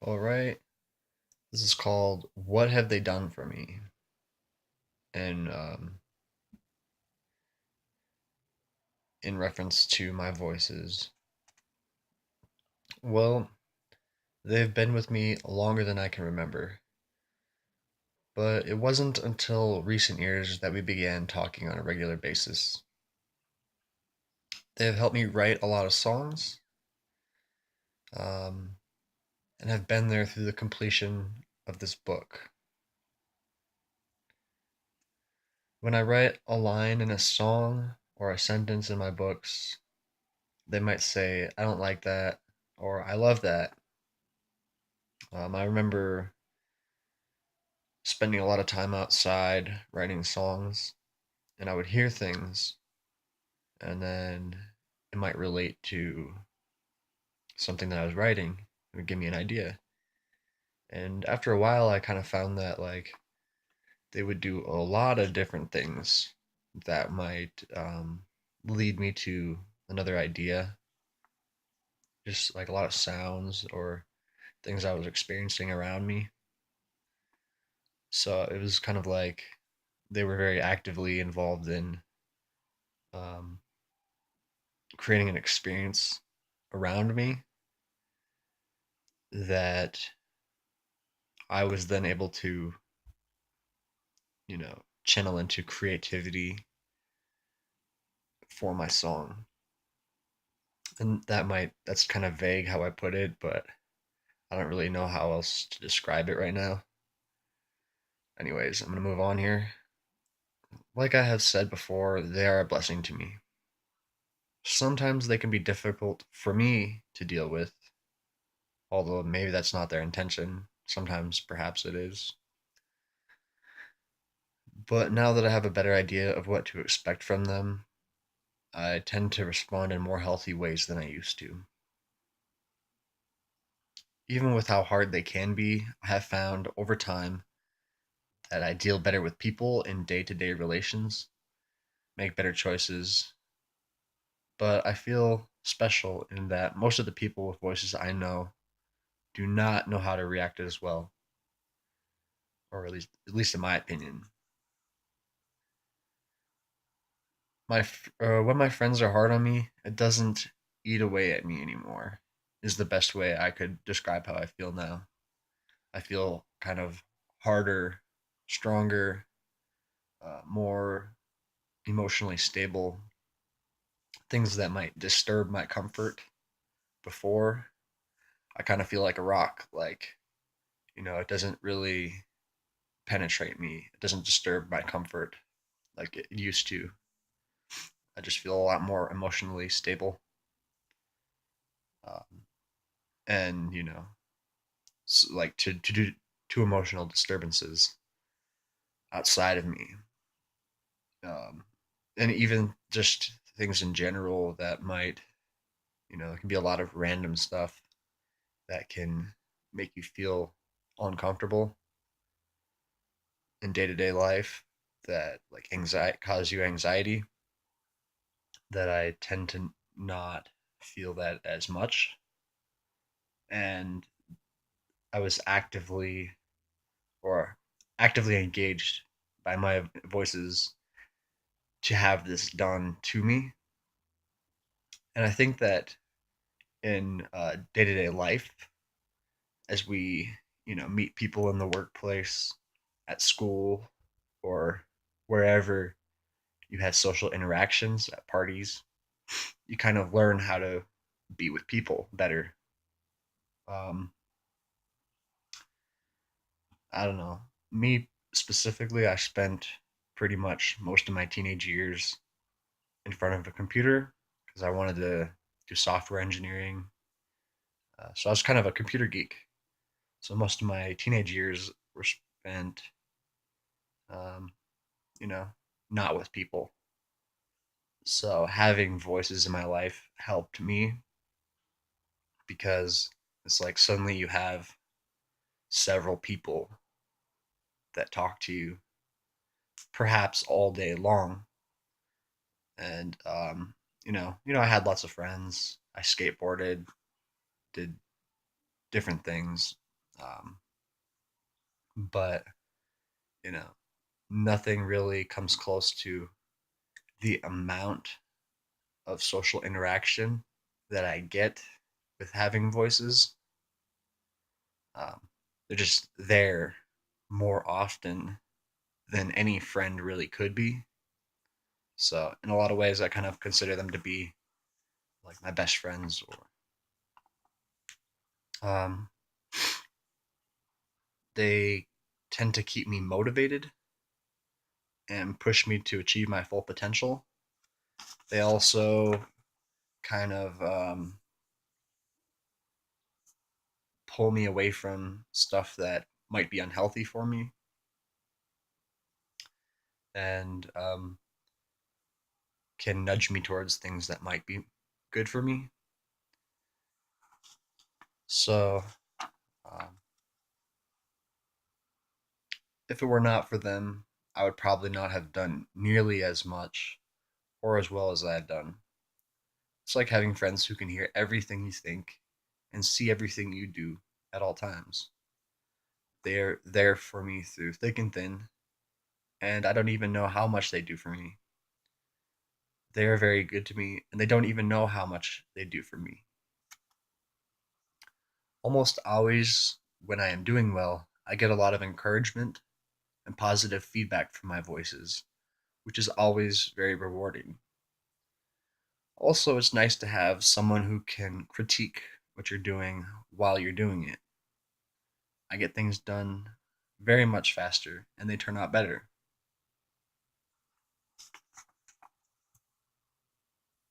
All right. This is called What Have They Done for Me? And in reference to my voices. Well, they've been with me longer than I can remember, but it wasn't until recent years that we began talking on a regular basis. They have helped me write a lot of songs, um, and have been there through the completion of this book. When I write a line in a song or a sentence in my books, they might say, I don't like that, or I love that. I remember spending a lot of time outside writing songs, and I would hear things, and then it might relate to something that I was writing. It would give me an idea. And after a while, I kind of found that like they would do a lot of different things that might lead me to another idea, just like a lot of sounds or things I was experiencing around me. So it was kind of like they were very actively involved in um, creating an experience around me that I was then able to, channel into creativity for my song. And that's kind of vague how I put it, but I don't really know how else to describe it right now. Anyways, I'm going to move on here. Like I have said before, they are a blessing to me. Sometimes they can be difficult for me to deal with, although maybe that's not their intention. Sometimes perhaps it is. But now that I have a better idea of what to expect from them, I tend to respond in more healthy ways than I used to. Even with how hard they can be, I have found over time that I deal better with people in day to day relations, make better choices, but I feel special in that most of the people with voices I know do not know how to react as well, or at least in my opinion. When my friends are hard on me, it doesn't eat away at me anymore. Is the best way I could describe how I feel now. I feel kind of harder, stronger, more emotionally stable. Things that might disturb my comfort before, I kind of feel like a rock. Like, it doesn't really penetrate me. It doesn't disturb my comfort like it used to. I just feel a lot more emotionally stable. Um, and, like to do to emotional disturbances outside of me. Um, and even just things in general that might, there can be a lot of random stuff that can make you feel uncomfortable in day to day life that like anxiety cause you anxiety that I tend to not feel that as much. And I was or actively engaged by my voices to have this done to me. And I think that in day to day life, as we, meet people in the workplace, at school, or wherever you have social interactions at parties, you kind of learn how to be with people better. Um, I don't know. Me specifically, I spent pretty much most of my teenage years in front of a computer because I wanted to do software engineering. So I was kind of a computer geek. So most of my teenage years were spent, um, you know, not with people. So having voices in my life helped me because it's like suddenly you have several people that talk to you perhaps all day long. And I had lots of friends. I skateboarded, did different things. Um, but you know, nothing really comes close to the amount of social interaction that I get with having voices. Um, they're just there more often than any friend really could be. So, in a lot of ways, I kind of consider them to be like my best friends, or they tend to keep me motivated and push me to achieve my full potential. They also kind of pull me away from stuff that might be unhealthy for me, and can nudge me towards things that might be good for me. So, um, if it were not for them, I would probably not have done nearly as much or as well as I have done. It's like having friends who can hear everything you think and see everything you do at all times. They're there for me through thick and thin, and I don't even know how much they do for me. They are very good to me, and they don't even know how much they do for me. Almost always, when I am doing well, I get a lot of encouragement and positive feedback from my voices, which is always very rewarding. Also, it's nice to have someone who can critique what you're doing while you're doing it. I get things done very much faster and they turn out better.